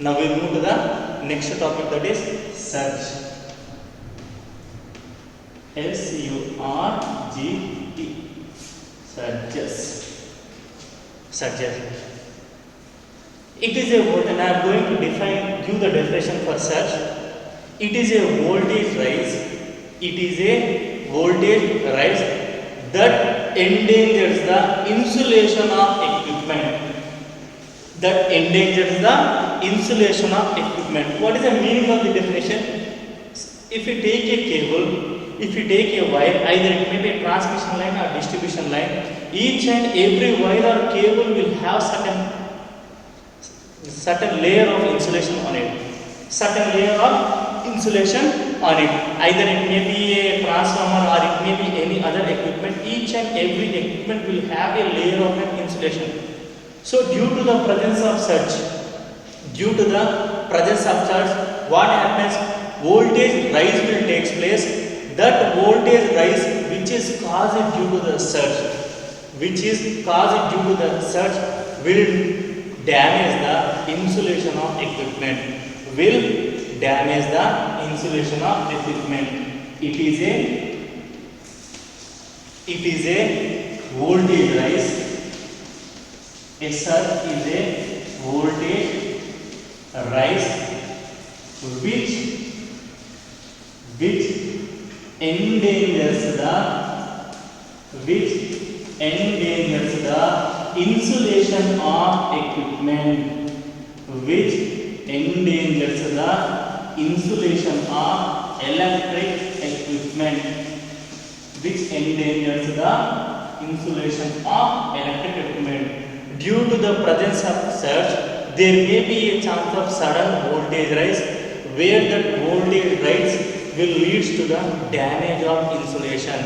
Now we move to the next topic, that is surge. S-U-R-G-E. Surges. Surges. It is a voltage, and I am going to give the definition for surge. It is a voltage rise. It is a voltage rise that endangers the insulation of equipment. That endangers the insulation of equipment. What is the meaning of the definition? If you take a cable, if you take a wire, either it may be a transmission line or distribution line, each and every wire or cable will have certain layer of insulation on it. Certain layer of insulation on it. Either it may be a transformer or it may be any other equipment. Each and every equipment will have a layer of an insulation. So due to the presence of surge, what happens? Voltage rise will take place. That voltage rise which is caused due to the surge, will damage the insulation of equipment. It is a voltage rise. A surge is a voltage rise which endangers the insulation of equipment. Electric equipment. Due to the presence of surge, there may be a chance of sudden voltage rise, where that voltage rise will lead to the damage of insulation.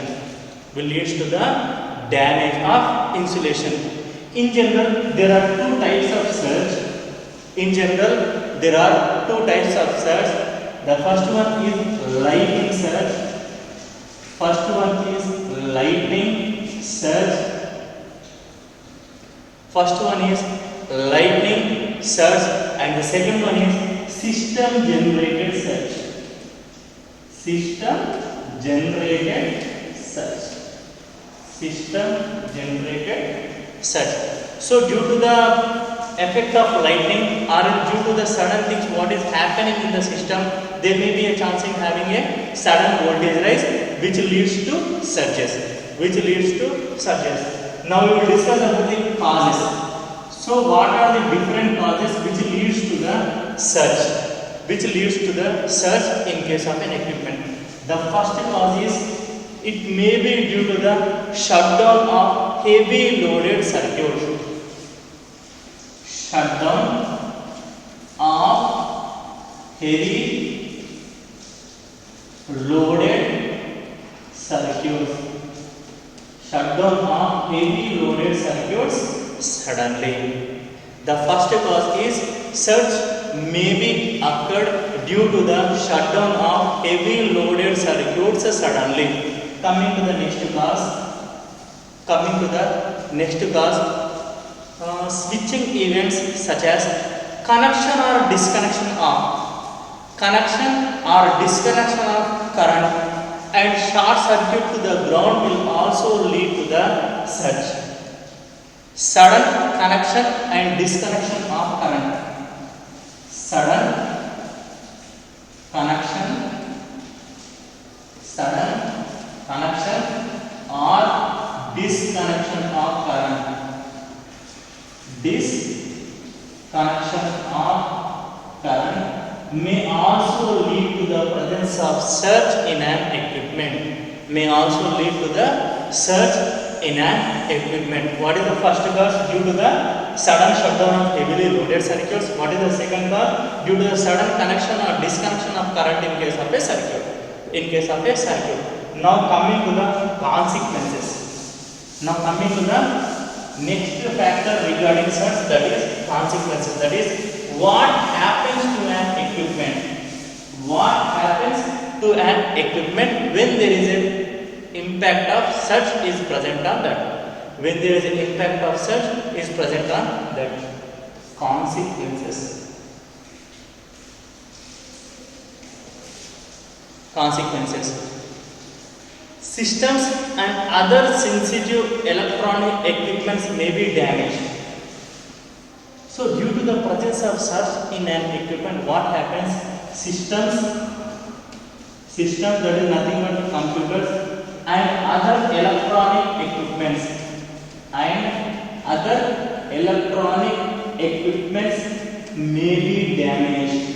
In general, there are two types of surge. The first one is lightning surge. And the second one is system generated surge. So due to the effect of lightning or due to the sudden things what is happening in the system, there may be a chance in having a sudden voltage rise which leads to surges. Now we will discuss about the causes. So what are the different causes which leads to the surge? In case of an equipment. The first cause is, it may be due to the shutdown of heavy loaded circuits. Shutdown of heavy loaded circuits suddenly. The first cause is surge may be occurred due to the shutdown of heavy loaded circuits suddenly. Coming to the next cause, switching events such as connection or disconnection of current and short circuit to the ground will also lead to the surge. Sudden connection and disconnection of current. Sudden connection or disconnection of current. May also lead to the presence of surge in an equipment. What is the first cause? Due to the sudden shutdown of heavily loaded circuits. What is the second cause? Due to the sudden connection or disconnection of current in case of a circuit. Now coming to the consequences. Next factor regarding surge, that is consequences. That is, what happens to an equipment when there is an impact of surge is present on that. Consequences. consequences. Systems and other sensitive electronic equipments may be damaged. So due to the presence of such in an equipment, what happens? Systems that is nothing but computers and other electronic equipments may be damaged.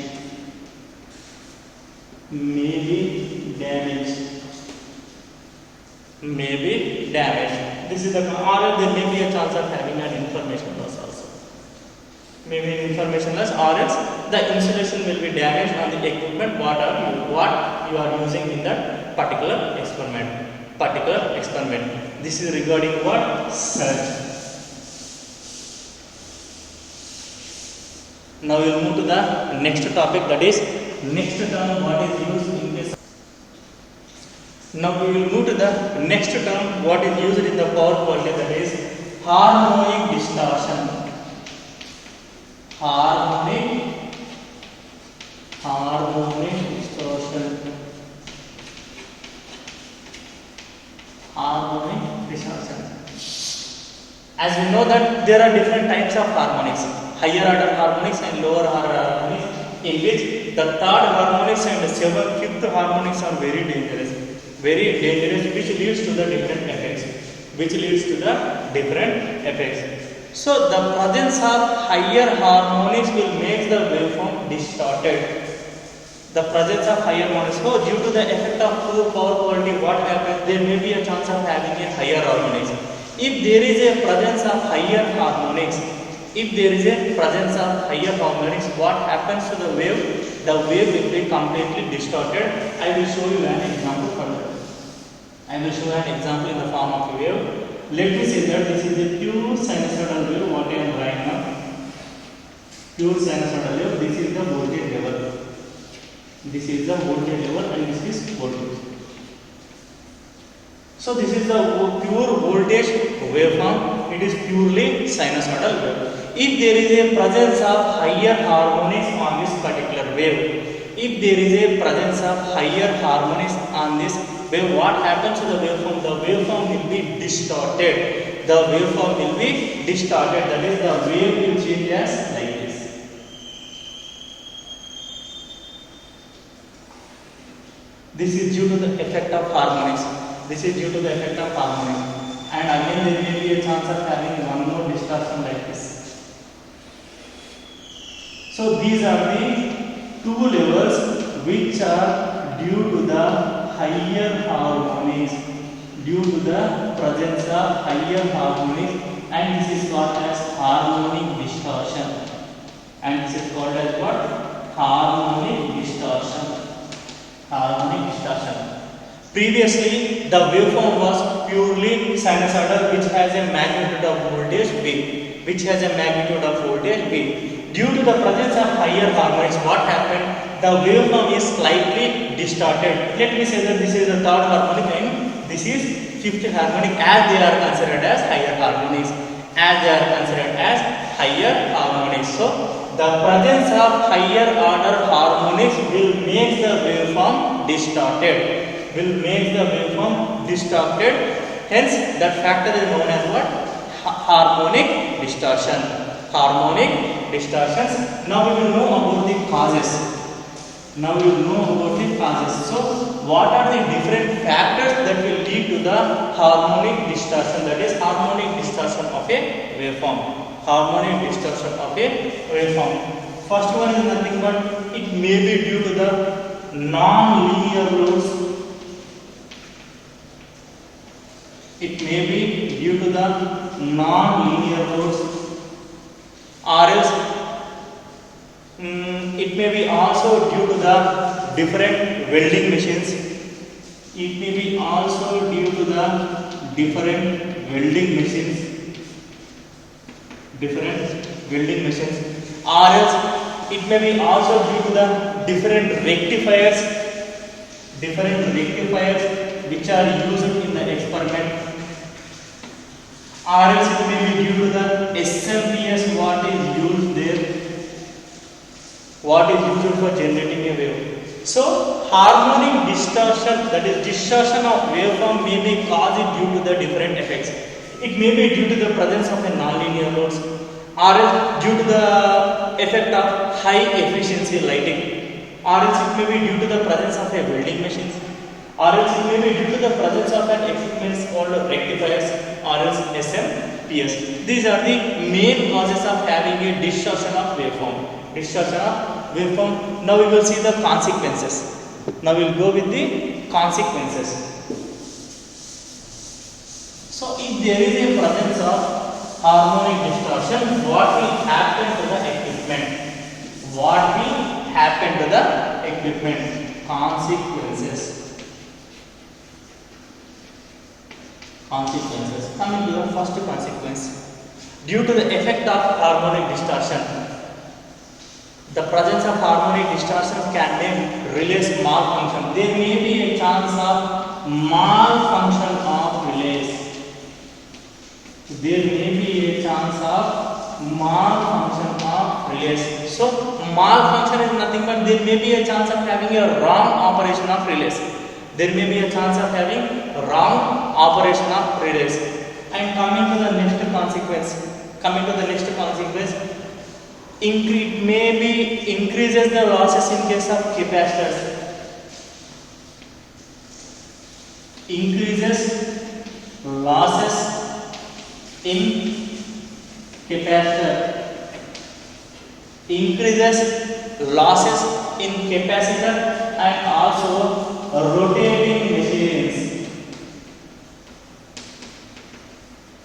This is the, or there may be a chance of having an information loss also. Maybe information loss, or else the insulation will be damaged on the equipment what you are using in that particular experiment. This is regarding what? Surge. Now we will move to the next topic, that is next term what is used in this. Now we will move to the next term what is used in the power quality, that is harmonic distortion. Harmonic distortion. As we know that there are different types of harmonics, higher order harmonics and lower order harmonics, in which the third harmonics and the fifth harmonics are very dangerous, which leads to the different effects. So the presence of higher harmonics will make the waveform distorted. The presence of higher harmonics. So due to the effect of poor power quality, what happens? There may be a chance of having a higher harmonics. If there is a presence of higher harmonics, what happens to the wave? The wave will be completely distorted. I will show you an example further. I will show an example in the form of a wave. Let me say that this is a pure sinusoidal wave, what I am writing now. Pure sinusoidal wave, this is the voltage level. This is the voltage level and this is voltage. So this is the pure voltage waveform. It is purely sinusoidal wave. If there is a presence of higher harmonics on this particular wave, what happens to the waveform? The waveform will be distorted. That is, the wave will change as like this. This is due to the effect of harmonics. And again there may be a chance of having one more distortion like this. So these are the two levels which are due to the higher harmonics, due to the presence of higher harmonics, and this is called as harmonic distortion. Harmonic distortion. Previously, the waveform was purely sinusoidal, which has a magnitude of voltage V. Due to the presence of higher harmonics, what happened? The waveform is slightly distorted. Let me say that this is the third harmonic and this is fifth harmonic, as they are considered as higher harmonics. So the presence of higher order harmonics will make the waveform distorted. Hence, that factor is known as what? Harmonic distortions. Now we will know about the causes. So, what are the different factors that will lead to the harmonic distortion? That is harmonic distortion of a waveform. First one is nothing but it may be due to the non-linear loads. Or else it may be also due to the different welding machines. Or else it may be also due to the different rectifiers which are used in the experiment. Or else it may be due to the SMPS what is used there, what is used for generating a wave. So harmonic distortion, that is distortion of waveform, may be caused due to the different effects. It may be due to the presence of a nonlinear loads, or else due to the effect of high efficiency lighting, or else it may be due to the presence of a welding machines, or else it may be due to the presence of an equipment called rectifiers, or else SMPS. These are the main causes of having a distortion of waveform. Distortion of waveform. Now we will see the consequences. Now we will go with the consequences. So if there is a presence of harmonic distortion, what will happen to the equipment? What will happen to the equipment? Consequences. Consequences. Coming to the first consequence. Due to the effect of harmonic distortion, the presence of harmonic distortion can make relays malfunction. There may be a chance of malfunction of relays. There may be a chance of malfunction of relays. So malfunction is nothing but there may be a chance of having a wrong operation of relays. There may be a chance of having wrong operation of relays. And coming to the next consequence. Maybe increases the losses in case of capacitors. Increases losses in capacitor. Increases losses in capacitor and also rotating machines.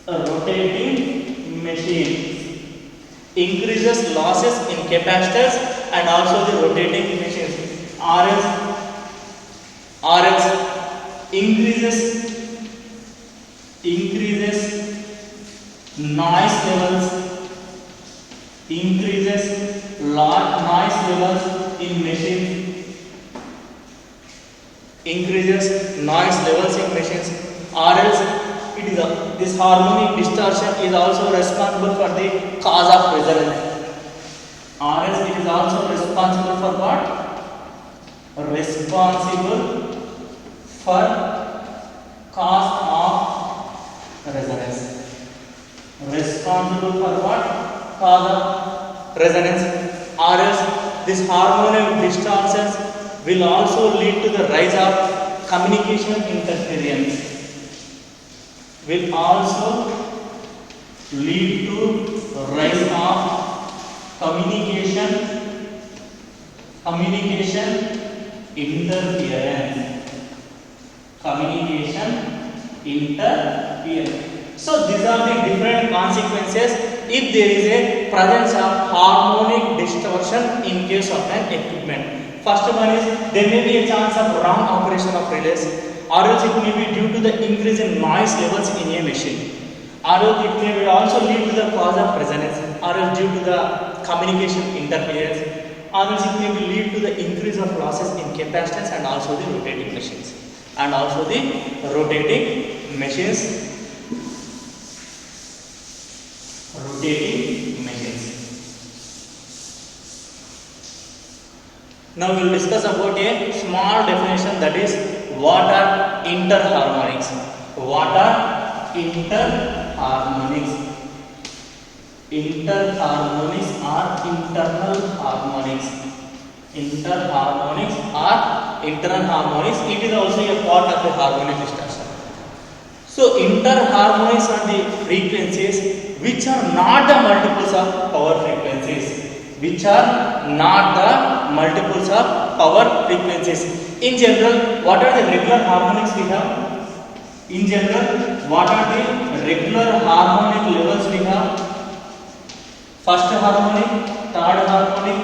Rotating machines. Increases losses in capacitors and also the rotating machines. RS increases noise levels. Increases noise levels in machines. Increases noise levels in machines. This harmonic distortion is also responsible for the cause of resonance. It is also responsible for what? Responsible for cause of resonance. Responsible for what? Cause of resonance. This harmonic distortions will also lead to the rise of communication interference. Will also lead to rise of communication interference. So these are the different consequences if there is a presence of harmonic distortion in case of an equipment. First one is there may be a chance of wrong operation of relays, or else it may be due to the increase in noise levels in a machine, or else it may also lead to the cause of resonance, or else due to the communication interference, or else it may lead to the increase of losses in capacitance and also the rotating machines. Now we will discuss about a small definition, that is what are interharmonics. Interharmonics are internal harmonics. Interharmonics are internal harmonics. It is also a part of the harmonic distortion. So interharmonics are the frequencies which are not the multiples of power frequencies. In general, what are the regular harmonics we have? Levels we have? First harmonic, third harmonic,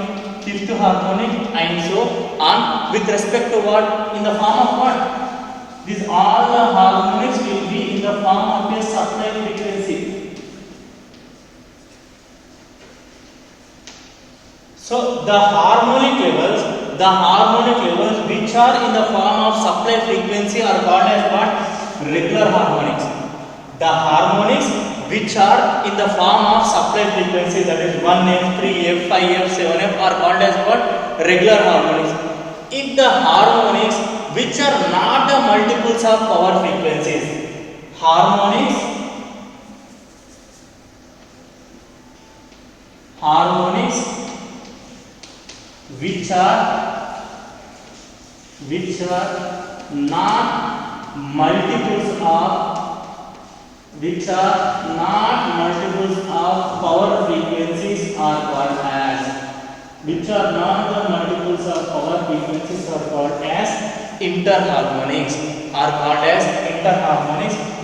fifth harmonic, and so on. With respect to what? In the form of what? These all the harmonics will be in the form of a supply frequency. So the harmonic levels which are in the form of supply frequency are called as what? Regular harmonics. The harmonics which are in the form of supply frequency, that is 1F, 3F, 5F, 7F, are called as what? Regular harmonics. if the harmonics which are not the multiples of power frequencies, harmonics which are not multiples of power frequencies are called as interharmonics.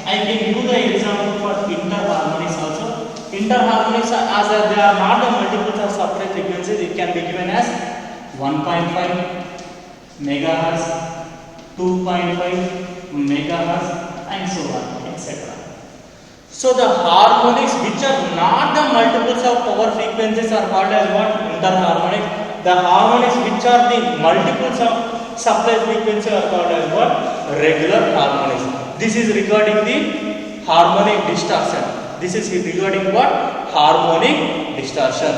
I can give the example for interharmonics also. Interharmonics as they are not the multiples of separate frequencies, it can be given as 1.5 megahertz, 2.5 megahertz and so on, etc. So the harmonics which are not the multiples of power frequencies are called as what? Interharmonics. The harmonics which are the multiples of supply frequency are called as what? Regular harmonics. This is regarding the harmonic distortion. This is regarding what? Harmonic distortion.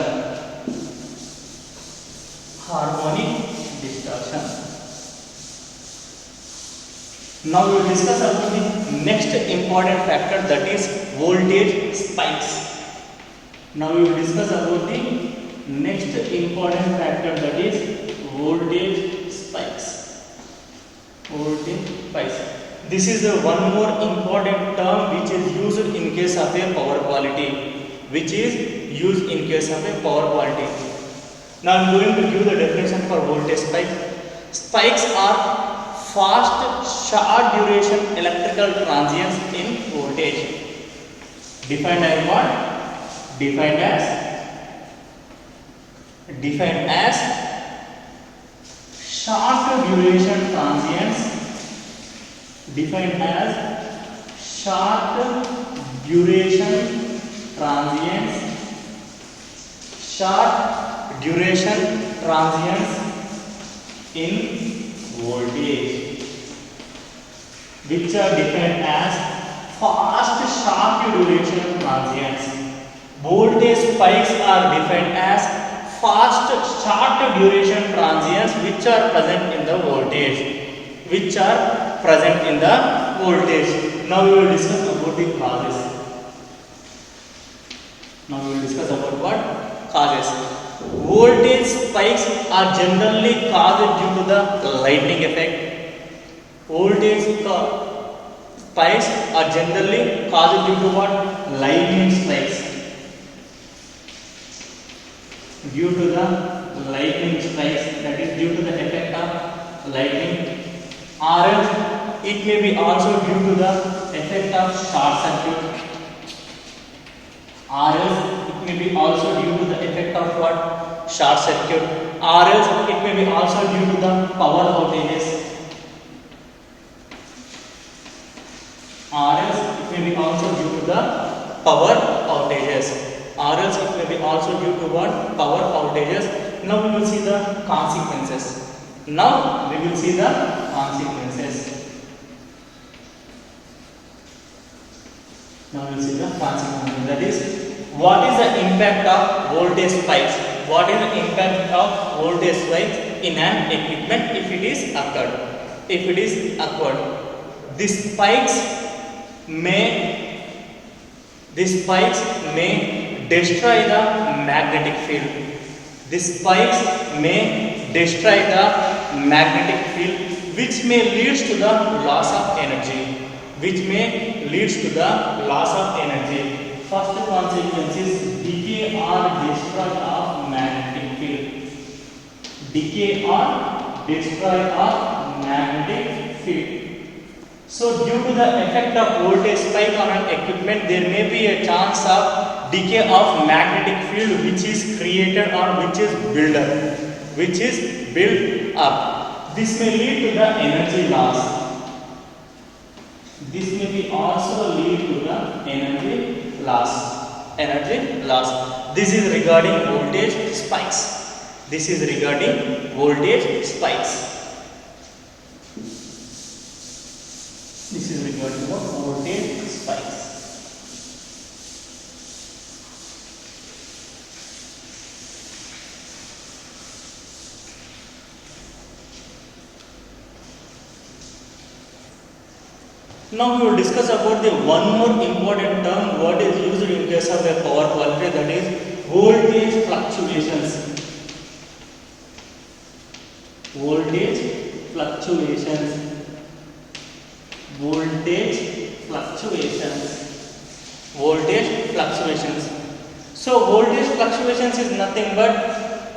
Now we will discuss about the next important factor, that is voltage spikes. Voltage spikes. This is one more important term which is used in case of a power quality. Now I am going to give the definition for voltage spike. Spikes are fast, short duration electrical transients in voltage. Defined as what? Defined as short duration transients. Short duration transients in voltage, which are defined as fast short duration transients. Voltage spikes are defined as fast short duration transients which are present in the voltage. Now we will discuss about the causes. Voltage spikes are generally caused due to the lightning effect. Lightning spikes. That is due to the effect of lightning, or else it may be also due to the effect of short circuit, or else it may be also due to the effect of what? Short circuit, or else it may be also due to the power outages, power outages. Now we will see the consequences. That is, what is the impact of voltage spikes? In an equipment if it is occurred? These spikes may destroy the magnetic field. Which may leads to the loss of energy. First consequence is decay or destroy of magnetic field. So due to the effect of voltage spike on an equipment, there may be a chance of decay of magnetic field which is created or which is built up. This may lead to the energy loss. This may be also lead to the energy loss. This is regarding voltage spikes. This is regarding voltage spikes. Now we will discuss about the one more important term what is used in case of a power quality, that is voltage fluctuations. Voltage fluctuations. Voltage fluctuations. Voltage fluctuations. So voltage fluctuations is nothing but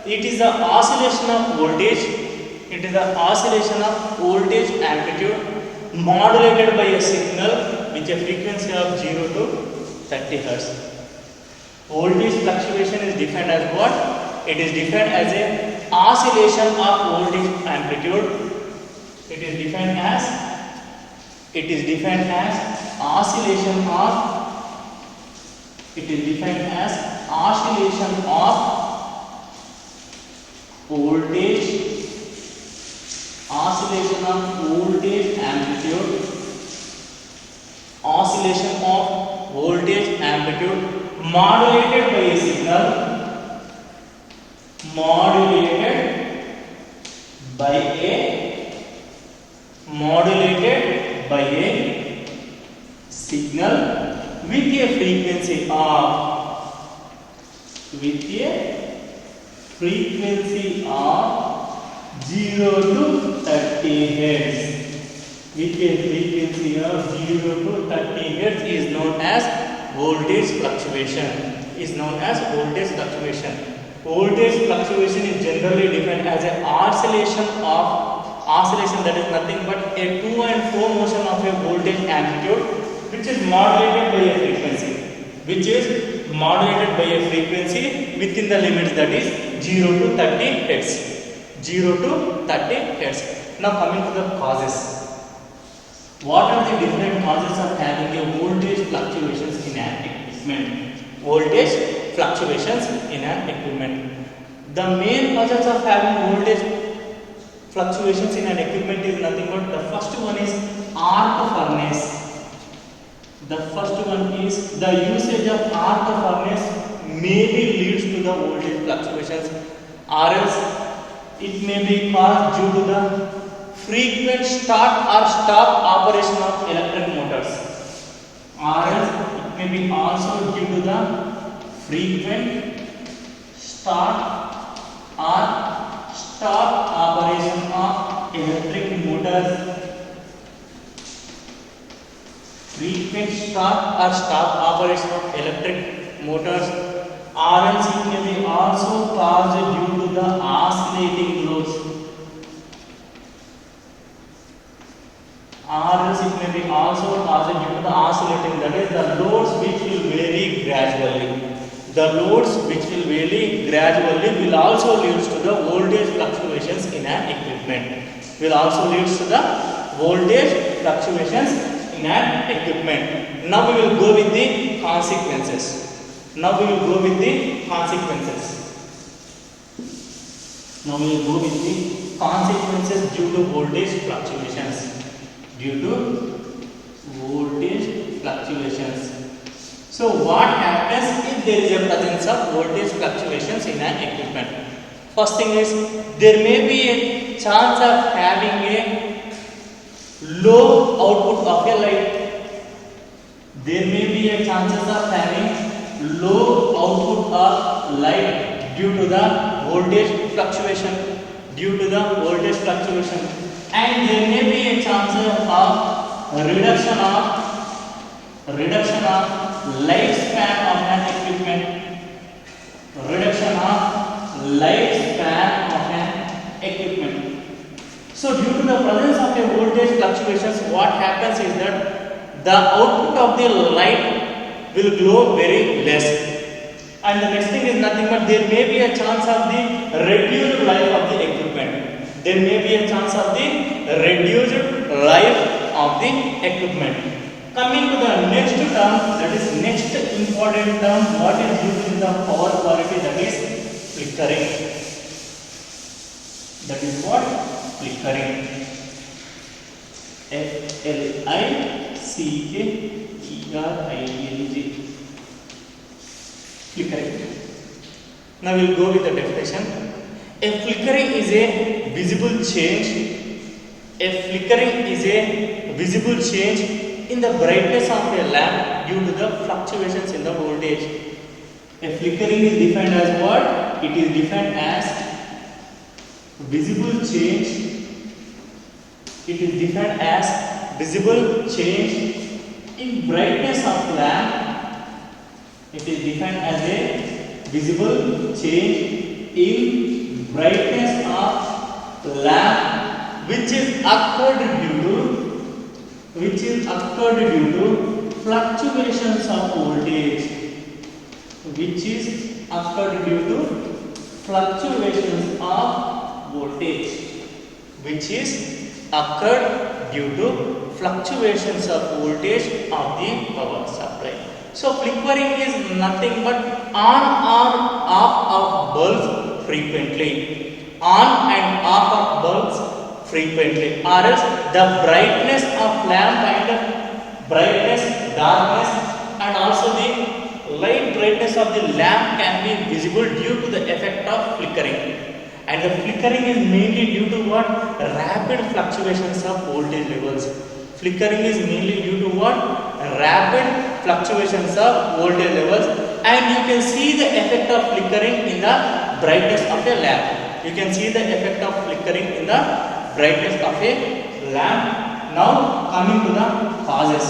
it is the oscillation of voltage. It is the oscillation of voltage amplitude modulated by a signal with a frequency of 0 to 30 Hz. Voltage fluctuation is defined as what? It is defined as a oscillation of voltage amplitude. It is defined as oscillation of voltage amplitude modulated by a signal with a frequency of 0 to 30 Hz. With a frequency of 0 to 30 Hz is known as voltage fluctuation. Voltage fluctuation is generally defined as an oscillation, that is nothing but a to and fro motion of a voltage amplitude which is modulated by a frequency within the limits, that is 0 to 30 Hz. Now coming to the causes. What are the different causes of having a voltage fluctuations in an equipment? The main causes of having voltage fluctuations in an equipment is nothing but the first one is arc furnace. The usage of arc furnace maybe leads to the voltage fluctuations, or else it may be caused due to the frequent start or stop operation of electric motors, or else it may be also due to the frequent start or stop operation of electric motors. Or else it may be also caused due to the oscillating loads. That is the loads which will vary gradually. Will also leads to the voltage fluctuations in an equipment. Now we will go with the consequences. Due to voltage fluctuations. So what happens if there is a presence of voltage fluctuations in an equipment? First thing is there may be a chance of having a low output of a light. Due to the voltage fluctuation. And there may be a chance of reduction of lifespan of an equipment. So due to the presence of a voltage fluctuations, what happens is that the output of the light will glow very less. And the next thing is nothing but there may be a chance of the reduced life of the equipment. Coming to the next term, that is next important term, what is used in the power quality, that is flickering. Flickering. Now we will go with the definition. A flickering is a visible change in the brightness of a lamp due to the fluctuations in the voltage. A flickering is defined as what? It is defined as visible change. It is defined as visible change in brightness of lamp. It is defined as a visible change in brightness of lamp which is occurred due to fluctuations of voltage. Which is occurred due to fluctuations of voltage. Which is occurred due to fluctuations of voltage of the power supply. So flickering is nothing but on or off of bulbs frequently. On and off of bulbs frequently. Or else the brightness of lamp and brightness, darkness and also the light brightness of the lamp can be visible due to the effect of flickering. And the flickering is mainly due to what? Rapid fluctuations of voltage levels. Flickering is mainly due to what? Rapid fluctuations of voltage levels. And you can see the effect of flickering in the brightness of a lamp. You can see the effect of flickering in the brightness of a lamp. Now coming to the causes.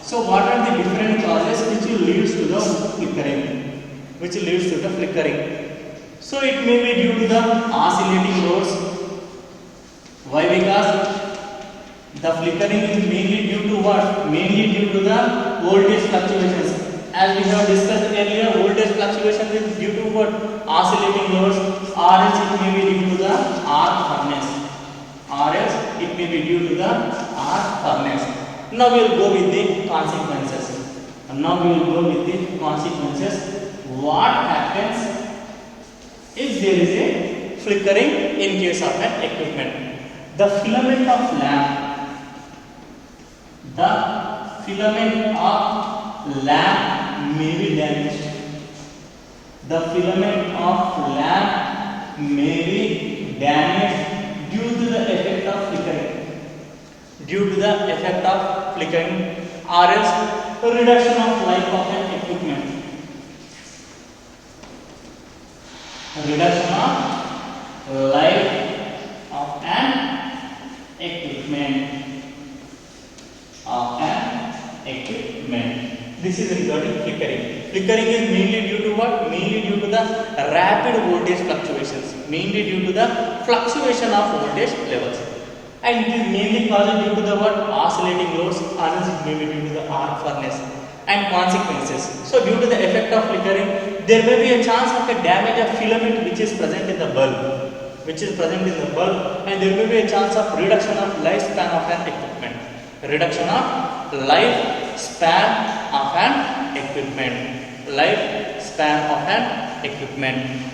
So what are the different causes which will leads to the flickering? Which leads to the flickering? So it may be due to the oscillating loads. Why? Because the flickering is mainly due to what? Mainly due to the voltage fluctuations. As we have discussed earlier, voltage fluctuation is due to what? Oscillating loads, or else it may be due to the arc furnace. Or else it may be due to the arc furnace. Now we will go with the consequences. What happens if there is a flickering in case of an equipment? The filament of lamp may be damaged. The filament of lamp may be damaged due to the effect of flickering. Or else reduction of life of an equipment. Reduction of life of an equipment. This is regarding flickering. Flickering is mainly due to what? Mainly due to the rapid voltage fluctuations. Mainly due to the fluctuation of voltage levels. And it is mainly caused due to the what? Oscillating loads, or else it may be due to the arc furnace. And consequences. So due to the effect of flickering, there may be a chance of a damage of filament which is present in the bulb. And there may be a chance of reduction of lifespan of an equipment. Lifespan of an equipment.